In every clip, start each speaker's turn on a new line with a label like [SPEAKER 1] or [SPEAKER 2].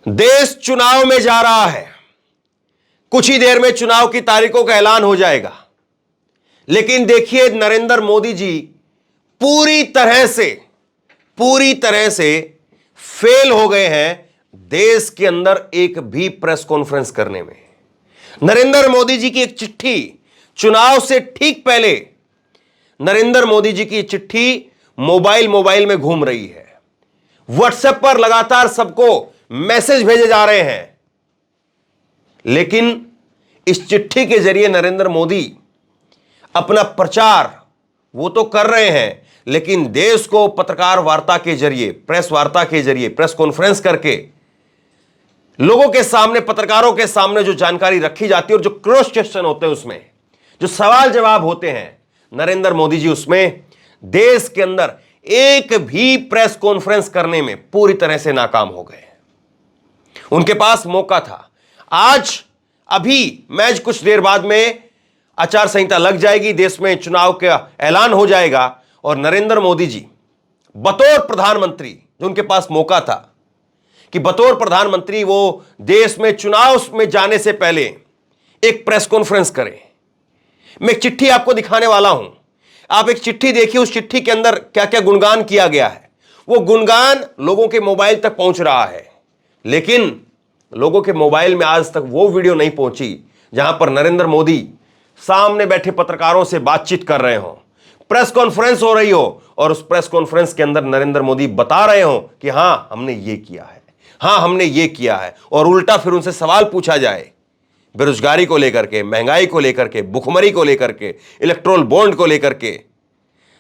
[SPEAKER 1] देश चुनाव में जा रहा है। कुछ ही देर में चुनाव की तारीखों का ऐलान हो जाएगा, लेकिन देखिए नरेंद्र मोदी जी पूरी तरह से फेल हो गए हैं देश के अंदर एक भी प्रेस कॉन्फ्रेंस करने में। नरेंद्र मोदी जी की एक चिट्ठी, चुनाव से ठीक पहले नरेंद्र मोदी जी की चिट्ठी मोबाइल में घूम रही है। व्हाट्सएप पर लगातार सबको मैसेज भेजे जा रहे हैं, लेकिन इस चिट्ठी के जरिए नरेंद्र मोदी अपना प्रचार वो तो कर रहे हैं, लेकिन देश को पत्रकार वार्ता के जरिए, प्रेस वार्ता के जरिए, प्रेस कॉन्फ्रेंस करके लोगों के सामने, पत्रकारों के सामने जो जानकारी रखी जाती है और जो क्रॉस क्वेश्चन होते हैं, उसमें जो सवाल जवाब होते हैं, नरेंद्र मोदी जी उसमें देश के अंदर एक भी प्रेस कॉन्फ्रेंस करने में पूरी तरह से नाकाम हो गए। उनके पास मौका था। आज अभी मैच कुछ देर बाद में आचार संहिता लग जाएगी, देश में चुनाव का ऐलान हो जाएगा और नरेंद्र मोदी जी बतौर प्रधानमंत्री, जो उनके पास मौका था कि बतौर प्रधानमंत्री वो देश में चुनाव में जाने से पहले एक प्रेस कॉन्फ्रेंस करें। मैं एक चिट्ठी आपको दिखाने वाला हूं, आप एक चिट्ठी देखिए, उस चिट्ठी के अंदर क्या क्या गुणगान किया गया है। वो गुणगान लोगों के मोबाइल तक पहुंच रहा है, लेकिन लोगों के मोबाइल में आज तक वो वीडियो नहीं पहुंची जहां पर नरेंद्र मोदी सामने बैठे पत्रकारों से बातचीत कर रहे हो, प्रेस कॉन्फ्रेंस हो रही हो और उस प्रेस कॉन्फ्रेंस के अंदर नरेंद्र मोदी बता रहे हो कि हां हमने ये किया है, हां हमने ये किया है, और उल्टा फिर उनसे सवाल पूछा जाए बेरोजगारी को लेकर के, महंगाई को लेकर के, भुखमरी को लेकर के, इलेक्ट्रोल बॉन्ड को लेकर के,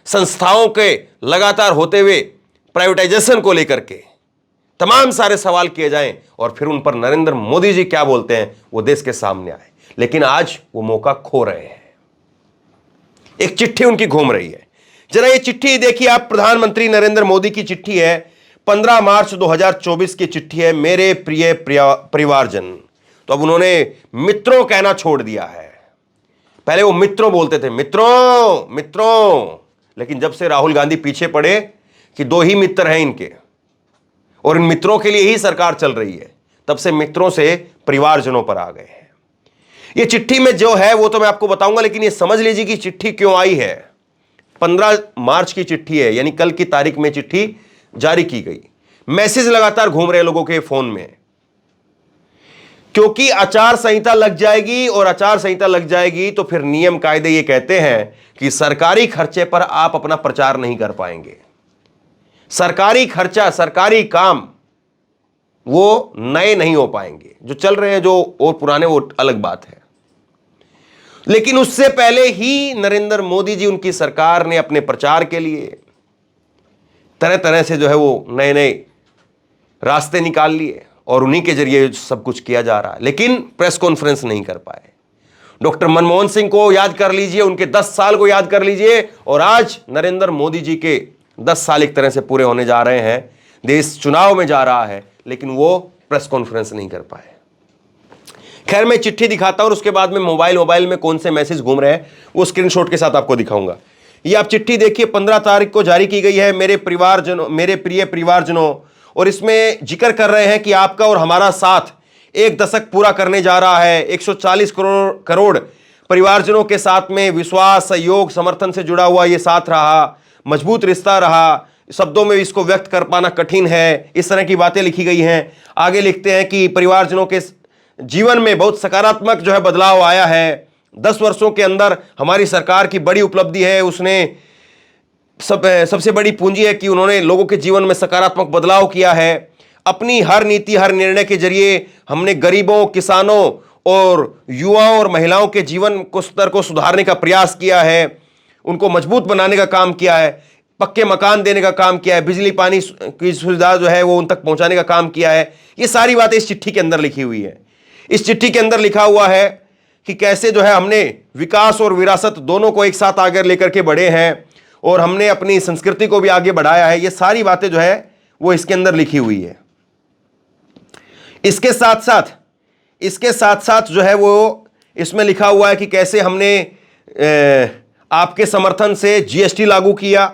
[SPEAKER 1] संस्थाओं के लगातार होते हुए प्राइवेटाइजेशन को लेकर के तमाम सारे सवाल किए जाएं और फिर उन पर नरेंद्र मोदी जी क्या बोलते हैं वो देश के सामने आए। लेकिन आज वो मौका खो रहे हैं। एक चिट्ठी उनकी घूम रही है। जरा ये चिट्ठी देखिए आप, प्रधानमंत्री नरेंद्र मोदी की चिट्ठी है, 15 मार्च 2024 की चिट्ठी है। मेरे प्रिय परिवारजन, तो अब उन्होंने मित्रों कहना छोड़ दिया है। पहले वो मित्रों बोलते थे, मित्रों, लेकिन जब से राहुल गांधी पीछे पड़े कि दो ही मित्र हैं इनके और इन मित्रों के लिए ही सरकार चल रही है, तब से मित्रों से परिवारजनों पर आ गए हैं। ये चिट्ठी में जो है वो तो मैं आपको बताऊंगा, लेकिन ये समझ लीजिए कि चिट्ठी क्यों आई है। 15 मार्च की चिट्ठी है, यानी कल की तारीख में चिट्ठी जारी की गई। मैसेज लगातार घूम रहे लोगों के फोन में, क्योंकि आचार संहिता लग जाएगी और आचार संहिता लग जाएगी तो फिर नियम कायदे ये कहते हैं कि सरकारी खर्चे पर आप अपना प्रचार नहीं कर पाएंगे। सरकारी खर्चा, सरकारी काम वो नए नहीं हो पाएंगे। जो चल रहे हैं जो और पुराने वो अलग बात है, लेकिन उससे पहले ही नरेंद्र मोदी जी, उनकी सरकार ने अपने प्रचार के लिए तरह तरह से जो है वो नए नए रास्ते निकाल लिए और उन्हीं के जरिए सब कुछ किया जा रहा है, लेकिन प्रेस कॉन्फ्रेंस नहीं कर पाए। डॉक्टर मनमोहन सिंह को याद कर लीजिए, उनके 10 साल को याद कर लीजिए, और आज नरेंद्र मोदी जी के 10 साल एक तरह से पूरे होने जा रहे हैं। देश चुनाव में जा रहा है, लेकिन वो प्रेस कॉन्फ्रेंस नहीं कर पाए। खैर, मैं चिट्ठी दिखाता हूं और उसके बाद में मोबाइल में कौन से मैसेज घूम रहे हैं वो स्क्रीनशॉट के साथ आपको दिखाऊंगा। ये आप चिट्ठी देखिए, 15 तारीख को जारी की गई है। मेरे प्रिय परिवारजनों, और इसमें जिक्र कर रहे हैं कि आपका और हमारा साथ 1 दशक पूरा करने जा रहा है। 140 करोड़ परिवारजनों के साथ में विश्वास, सहयोग, समर्थन से जुड़ा हुआ ये साथ रहा, मजबूत रिश्ता रहा। शब्दों में इसको व्यक्त कर पाना कठिन है। इस तरह की बातें लिखी गई हैं। आगे लिखते हैं कि परिवारजनों के जीवन में बहुत सकारात्मक जो है बदलाव आया है। 10 वर्षों के अंदर हमारी सरकार की बड़ी उपलब्धि है। उसने सबसे बड़ी पूंजी है कि उन्होंने लोगों के जीवन में सकारात्मक बदलाव किया है। अपनी हर नीति, हर निर्णय के जरिए हमने गरीबों, किसानों और युवाओं और महिलाओं के जीवन को स्तर को सुधारने का प्रयास किया है। उनको मजबूत बनाने का काम किया है, पक्के मकान देने का काम किया है, बिजली पानी की सुविधा जो है वो उन तक पहुंचाने का काम किया है। ये सारी बातें इस चिट्ठी के अंदर लिखी हुई है। इस चिट्ठी के अंदर लिखा हुआ है कि कैसे जो है हमने विकास और विरासत दोनों को एक साथ आगे लेकर के बढ़े हैं और हमने अपनी संस्कृति को भी आगे बढ़ाया है। ये सारी बातें जो है वो इसके अंदर लिखी हुई है। इसके साथ साथ जो है वो इसमें लिखा हुआ है कि कैसे हमने आपके समर्थन से जीएसटी लागू किया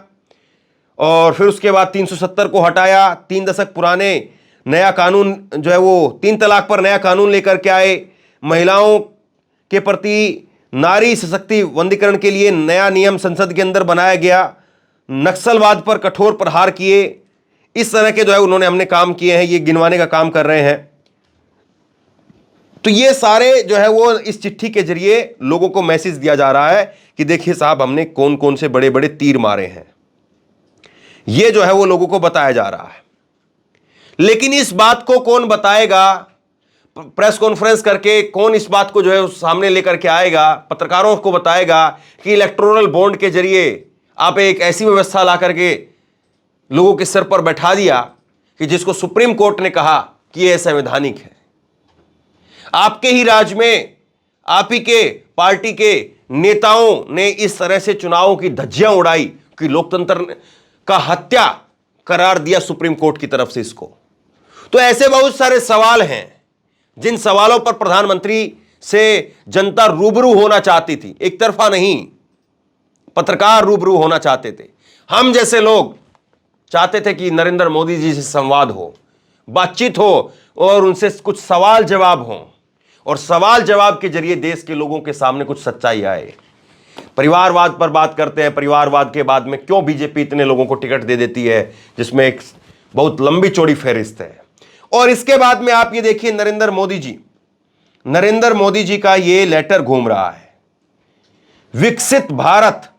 [SPEAKER 1] और फिर उसके बाद 370 को हटाया। 3 दशक पुराने नया कानून जो है वो 3 तलाक पर नया कानून लेकर के आए, महिलाओं के प्रति नारी सशक्तिकरण के लिए नया नियम संसद के अंदर बनाया गया, नक्सलवाद पर कठोर प्रहार किए। इस तरह के जो है उन्होंने हमने काम किए हैं, ये गिनवाने का काम कर रहे हैं। तो ये सारे जो है वो इस चिट्ठी के जरिए लोगों को मैसेज दिया जा रहा है कि देखिए साहब, हमने कौन कौन से बड़े बड़े तीर मारे हैं, ये जो है वो लोगों को बताया जा रहा है। लेकिन इस बात को कौन बताएगा, प्रेस कॉन्फ्रेंस करके कौन इस बात को जो है सामने लेकर के आएगा, पत्रकारों को बताएगा कि इलेक्टोरल बॉन्ड के जरिए आप एक ऐसी व्यवस्था ला करके लोगों के सिर पर बैठा दिया कि जिसको सुप्रीम कोर्ट ने कहा कि यह संवैधानिक है। आपके ही राज्य में आप ही के पार्टी के नेताओं ने इस तरह से चुनावों की धज्जियां उड़ाई कि लोकतंत्र का हत्या करार दिया सुप्रीम कोर्ट की तरफ से इसको। तो ऐसे बहुत सारे सवाल हैं जिन सवालों पर प्रधानमंत्री से जनता रूबरू होना चाहती थी, एक तरफा नहीं, पत्रकार रूबरू होना चाहते थे। हम जैसे लोग चाहते थे कि नरेंद्र मोदी जी से संवाद हो, बातचीत हो और उनसे कुछ सवाल जवाब हो, और सवाल जवाब के जरिए देश के लोगों के सामने कुछ सच्चाई आए। परिवारवाद पर बात करते हैं, परिवारवाद के बाद में क्यों बीजेपी इतने लोगों को टिकट दे देती है, जिसमें एक बहुत लंबी चौड़ी फहरिस्त है। और इसके बाद में आप ये देखिए नरेंद्र मोदी जी का ये लेटर घूम रहा है, विकसित भारत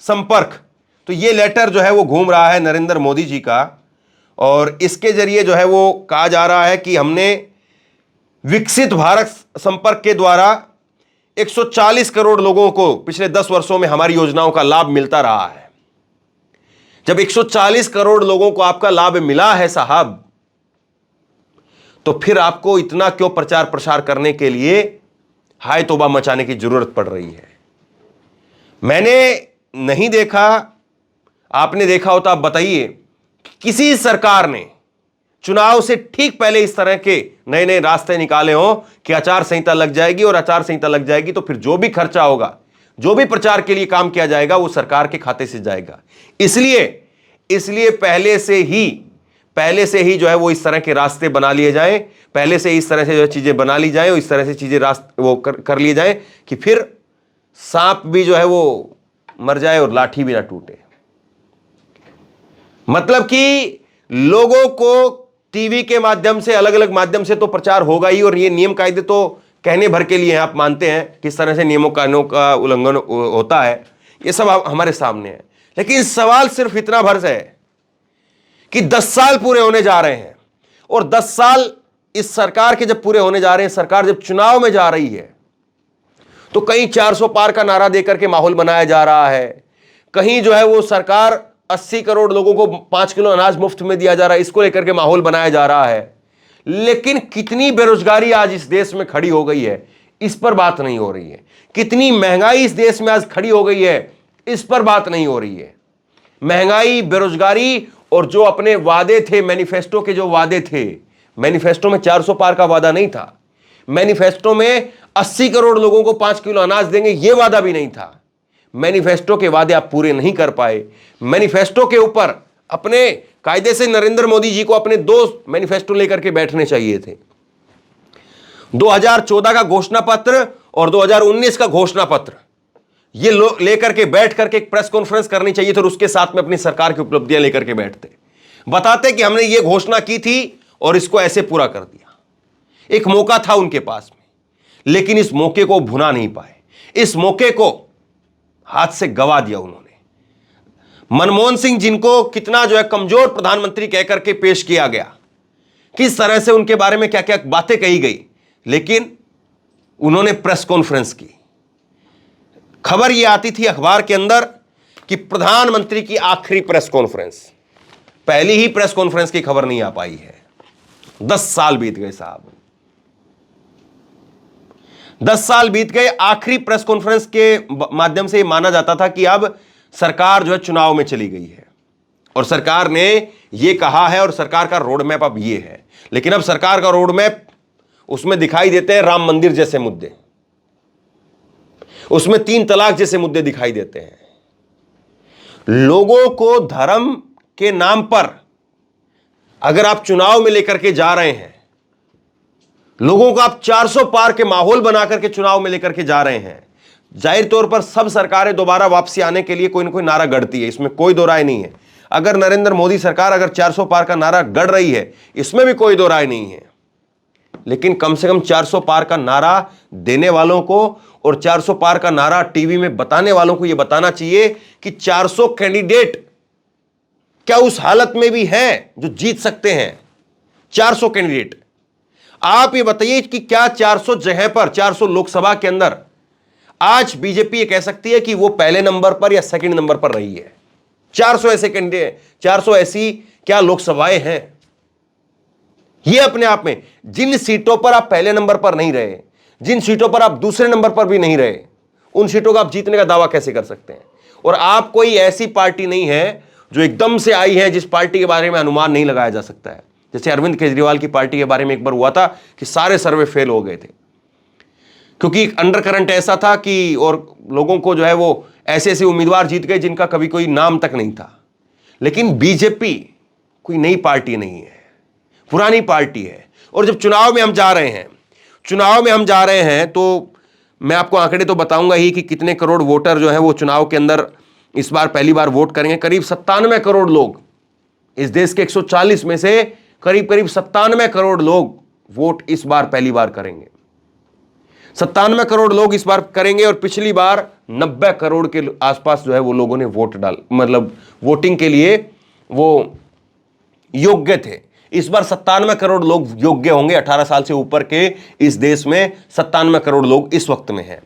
[SPEAKER 1] संपर्क। तो ये लेटर जो है वो घूम रहा है नरेंद्र मोदी जी का, और इसके जरिए जो है वो कहा जा रहा है कि हमने विकसित भारत संपर्क के द्वारा 140 करोड़ लोगों को पिछले 10 वर्षों में हमारी योजनाओं का लाभ मिलता रहा है। जब 140 करोड़ लोगों को आपका लाभ मिला है साहब, तो फिर आपको इतना क्यों प्रचार प्रसार करने के लिए हाय तौबा मचाने की जरूरत पड़ रही है। मैंने नहीं देखा, आपने देखा हो तो आप बताइए, किसी सरकार ने चुनाव से ठीक पहले इस तरह के नए नए रास्ते निकाले हो कि आचार संहिता लग जाएगी, और आचार संहिता लग जाएगी तो फिर जो भी खर्चा होगा, जो भी प्रचार के लिए काम किया जाएगा, वो सरकार के खाते से जाएगा। इसलिए पहले से ही जो है वो इस तरह के रास्ते बना लिए जाएं, पहले से इस तरह से जो चीजें बना ली जाएं, और इस तरह से चीजें वो कर लिए जाएं कि फिर सांप भी जो है वो मर जाए और लाठी भी ना टूटे। मतलब कि लोगों को टीवी के माध्यम से, अलग अलग माध्यम से तो प्रचार होगा ही, और ये नियम कायदे तो कहने भर के लिए हैं। आप मानते हैं किस तरह से नियमों कानूनों का उल्लंघन होता है, ये सब हमारे सामने है। लेकिन सवाल सिर्फ इतना भर से है कि 10 साल पूरे होने जा रहे हैं, और 10 साल इस सरकार के जब पूरे होने जा रहे हैं, सरकार जब चुनाव में जा रही है, तो कहीं 400 पार का नारा देकर के माहौल बनाया जा रहा है, कहीं जो है वो सरकार 80 करोड़ लोगों को 5 किलो अनाज मुफ्त में दिया जा रहा है, इसको लेकर के माहौल बनाया जा रहा है। लेकिन कितनी बेरोजगारी आज इस देश में खड़ी हो गई है, इस पर बात नहीं हो रही है। कितनी महंगाई इस देश में आज खड़ी हो गई है, इस पर बात नहीं हो रही है। महंगाई, बेरोजगारी, और जो अपने वादे थे, मैनिफेस्टो के जो वादे थे, मैनिफेस्टो में 400 पार का वादा नहीं था, मैनिफेस्टो में 80 करोड़ लोगों को 5 किलो अनाज देंगे, यह वादा भी नहीं था। मैनिफेस्टो के वादे आप पूरे नहीं कर पाए। मैनिफेस्टो के ऊपर अपने कायदे से नरेंद्र मोदी जी को अपने 2 मैनिफेस्टो लेकर के बैठने चाहिए थे। 2014 का घोषणा पत्र और 2019 का घोषणा पत्र, ये लेकर के बैठ करके एक प्रेस कॉन्फ्रेंस करनी चाहिए थी, और उसके साथ में अपनी सरकार की उपलब्धियां लेकर के बैठते, बताते कि हमने ये घोषणा की थी और इसको ऐसे पूरा कर दिया। एक मौका था उनके पास में, लेकिन इस मौके को भुना नहीं पाए, इस मौके को हाथ से गवा दिया उन्होंने। मनमोहन सिंह, जिनको कितना जो है कमजोर प्रधानमंत्री कहकर के पेश किया गया, किस तरह से उनके बारे में क्या क्या बातें कही गई, लेकिन उन्होंने प्रेस कॉन्फ्रेंस की। खबर यह आती थी अखबार के अंदर कि प्रधानमंत्री की आखिरी प्रेस कॉन्फ्रेंस, पहली ही प्रेस कॉन्फ्रेंस की खबर नहीं आ पाई है। 10 साल बीत गए साहब, 10 साल बीत गए। आखिरी प्रेस कॉन्फ्रेंस के माध्यम से माना जाता था कि अब सरकार जो है चुनाव में चली गई है, और सरकार ने यह कहा है, और सरकार का रोड मैप अब यह है। लेकिन अब सरकार का रोड मैप, उसमें दिखाई देते हैं राम मंदिर जैसे मुद्दे, उसमें 3 तलाक जैसे मुद्दे दिखाई देते हैं। लोगों को धर्म के नाम पर अगर आप चुनाव में लेकर के जा रहे हैं, लोगों को आप 400 पार के माहौल बना करके चुनाव में लेकर के जा रहे हैं, जाहिर तौर पर सब सरकारें दोबारा वापसी आने के लिए कोई ना कोई नारा गढ़ती है, इसमें कोई दो राय नहीं है। अगर नरेंद्र मोदी सरकार अगर 400 पार का नारा गढ़ रही है, इसमें भी कोई दो राय नहीं है, लेकिन कम से कम 400 पार का नारा देने वालों को और 400 पार का नारा टीवी में बताने वालों को यह बताना चाहिए कि 400 कैंडिडेट क्या उस हालत में भी हैं जो जीत सकते हैं। 400 कैंडिडेट, आप ये बताइए कि क्या 400 जगह पर, 400 लोकसभा के अंदर आज बीजेपी ये कह सकती है कि वो पहले नंबर पर या सेकंड नंबर पर रही है? 400 ऐसे कैंडिडेट, 400 ऐसी क्या लोकसभाएं हैं? ये अपने आप में, जिन सीटों पर आप पहले नंबर पर नहीं रहे, जिन सीटों पर आप दूसरे नंबर पर भी नहीं रहे, उन सीटों का आप जीतने का दावा कैसे कर सकते हैं? और आप कोई ऐसी पार्टी नहीं है जो एकदम से आई है जिस पार्टी के बारे में अनुमान नहीं लगाया जा सकता है। जैसे अरविंद केजरीवाल की पार्टी के बारे में एक बार हुआ था कि सारे सर्वे फेल हो गए थे, क्योंकि अंडर करंट ऐसा था कि, और लोगों को जो है वो ऐसे ऐसे उम्मीदवार जीत गए जिनका कभी कोई नाम तक नहीं था। लेकिन बीजेपी कोई नई पार्टी नहीं है, पुरानी पार्टी है। और जब चुनाव में हम जा रहे हैं तो मैं आपको आंकड़े तो बताऊंगा ही कि कितने करोड़ वोटर जो है वो चुनाव के अंदर इस बार पहली बार वोट करेंगे। करीब 97 करोड़ लोग, इस देश के 140 में से करीब 97 करोड़ लोग वोट इस बार पहली बार करेंगे। 97 करोड़ लोग इस बार करेंगे, और पिछली बार 90 करोड़ के आसपास जो है वो लोगों ने वोट वोटिंग के लिए वो योग्य थे। इस बार 97 करोड़ लोग योग्य होंगे। 18 साल से ऊपर के इस देश में 97 करोड़ लोग इस वक्त में हैं।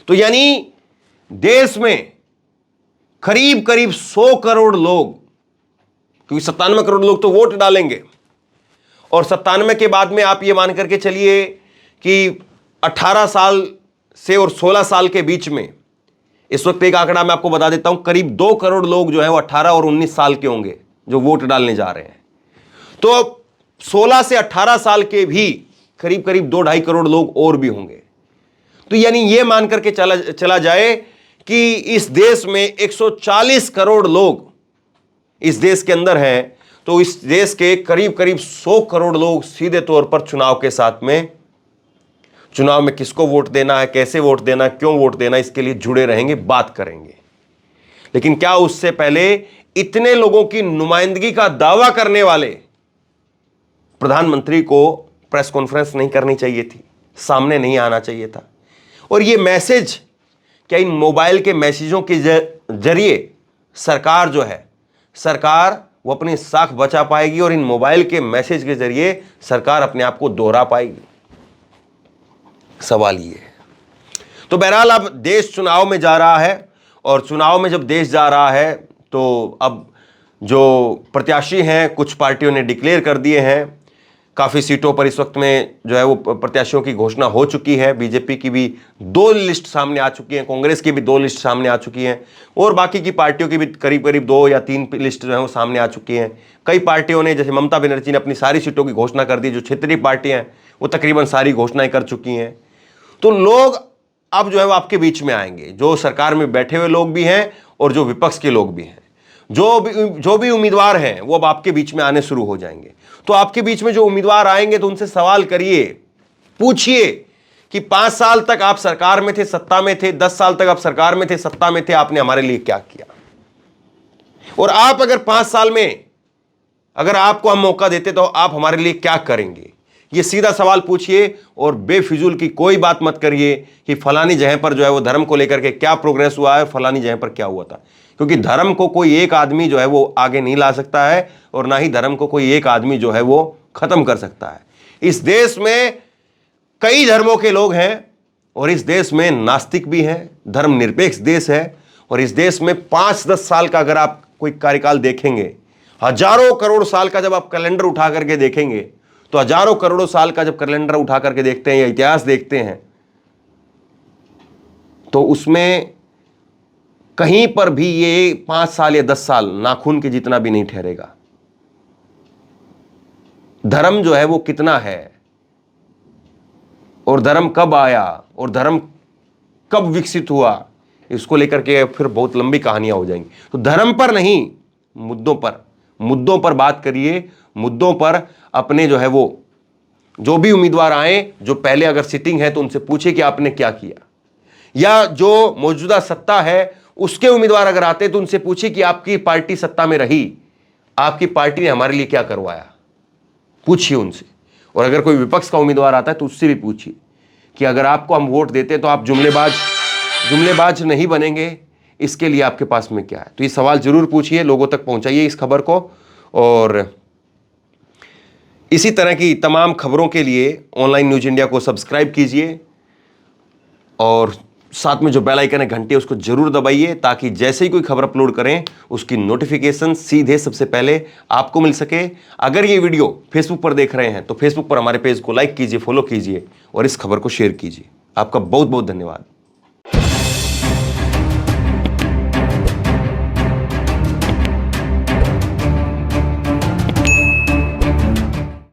[SPEAKER 1] तो यानी देश में करीब करीब 100 करोड़ लोग, क्योंकि 97 करोड़ लोग तो वोट डालेंगे, और 97 के बाद में आप ये मान करके चलिए कि 18 साल से और 16 साल के बीच में इस वक्त एक आंकड़ा मैं आपको बता देता हूं, करीब 2 करोड़ लोग जो है वो 18 और 19 साल के होंगे जो वोट डालने जा रहे हैं। तो 16 से 18 साल के भी करीब करीब 2-2.5 करोड़ लोग और भी होंगे। तो यानी ये मान करके चला जाए कि इस देश में 140 करोड़ लोग इस देश के अंदर हैं, तो इस देश के करीब करीब 100 करोड़ लोग सीधे तौर पर चुनाव के साथ में, चुनाव में किसको वोट देना है, कैसे वोट देना है, क्यों वोट देना है, इसके लिए जुड़े रहेंगे, बात करेंगे। लेकिन क्या उससे पहले इतने लोगों की नुमाइंदगी का दावा करने वाले प्रधानमंत्री को प्रेस कॉन्फ्रेंस नहीं करनी चाहिए थी, सामने नहीं आना चाहिए था? और ये मैसेज, क्या इन मोबाइल के मैसेजों के जरिए सरकार जो है, सरकार वो अपनी साख बचा पाएगी, और इन मोबाइल के मैसेज के जरिए सरकार अपने आप को दोहरा पाएगी? सवाल ये है। तो बहरहाल अब देश चुनाव में जा रहा है, और चुनाव में जब देश जा रहा है तो अब जो प्रत्याशी हैं कुछ पार्टियों ने डिक्लेयर कर दिए हैं। काफ़ी सीटों पर इस वक्त में जो है वो प्रत्याशियों की घोषणा हो चुकी है। बीजेपी की भी 2 लिस्ट सामने आ चुकी है, कांग्रेस की भी 2 लिस्ट सामने आ चुकी हैं, और बाकी की पार्टियों की भी करीब करीब 2 या 3 लिस्ट जो है वो सामने आ चुकी हैं। कई पार्टियों ने, जैसे ममता बनर्जी ने अपनी सारी सीटों की घोषणा कर दी। जो क्षेत्रीय पार्टियां हैं वो तकरीबन सारी घोषणाएं कर चुकी हैं। तो लोग अब जो है वो आपके बीच में आएंगे, जो सरकार में बैठे हुए लोग भी हैं और जो विपक्ष के लोग भी हैं। जो भी उम्मीदवार हैं वो अब आपके बीच में आने शुरू हो जाएंगे। तो आपके बीच में जो उम्मीदवार आएंगे तो उनसे सवाल करिए, पूछिए कि 5 साल तक आप सरकार में थे, सत्ता में थे, 10 साल तक आप सरकार में थे, सत्ता में थे, आपने हमारे लिए क्या किया? और आप अगर 5 साल में अगर आपको हम मौका देते तो आप हमारे लिए क्या करेंगे? ये सीधा सवाल पूछिए, और बेफिजूल की कोई बात मत करिए कि फलानी जगह पर जो है वो धर्म को लेकर के क्या प्रोग्रेस हुआ है, फलानी जगह पर क्या हुआ था। क्योंकि धर्म को कोई एक आदमी जो है वो आगे नहीं ला सकता है, और ना ही धर्म को कोई एक आदमी जो है वो खत्म कर सकता है। इस देश में कई धर्मों के लोग हैं, और इस देश में नास्तिक भी हैं, धर्मनिरपेक्ष देश है। और इस देश में 5-10 साल का अगर आप कोई कार्यकाल देखेंगे, हजारों करोड़ साल का जब आप कैलेंडर उठा करके देखेंगे, तो हजारों करोड़ों साल का जब कैलेंडर उठा करके देखते हैं या इतिहास देखते हैं, तो उसमें कहीं पर भी ये 5 साल या 10 साल नाखून के जितना भी नहीं ठहरेगा। धर्म जो है वो कितना है, और धर्म कब आया, और धर्म कब विकसित हुआ, इसको लेकर के फिर बहुत लंबी कहानियां हो जाएंगी। तो धर्म पर नहीं, मुद्दों पर बात करिए, मुद्दों पर अपने जो है वो जो भी उम्मीदवार आए, जो पहले अगर सिटिंग है तो उनसे पूछे कि आपने क्या किया, या जो मौजूदा सत्ता है उसके उम्मीदवार अगर आते तो उनसे पूछे कि आपकी पार्टी सत्ता में रही, आपकी पार्टी ने हमारे लिए क्या करवाया, पूछिए उनसे। और अगर कोई विपक्ष का उम्मीदवार आता है तो उससे भी पूछिए कि अगर आपको हम वोट देते हैं तो आप जुमलेबाज नहीं बनेंगे, इसके लिए आपके पास में क्या है। तो ये सवाल जरूर पूछिए, लोगों तक पहुंचाइए इस खबर को। और इसी तरह की तमाम खबरों के लिए ऑनलाइन न्यूज इंडिया को सब्सक्राइब कीजिए और साथ में जो बेल आइकन है घंटे उसको जरूर दबाइए, ताकि जैसे ही कोई खबर अपलोड करें उसकी नोटिफिकेशन सीधे सबसे पहले आपको मिल सके। अगर ये वीडियो फेसबुक पर देख रहे हैं तो फेसबुक पर हमारे पेज को लाइक कीजिए, फॉलो कीजिए और इस खबर को शेयर कीजिए। आपका बहुत बहुत धन्यवाद।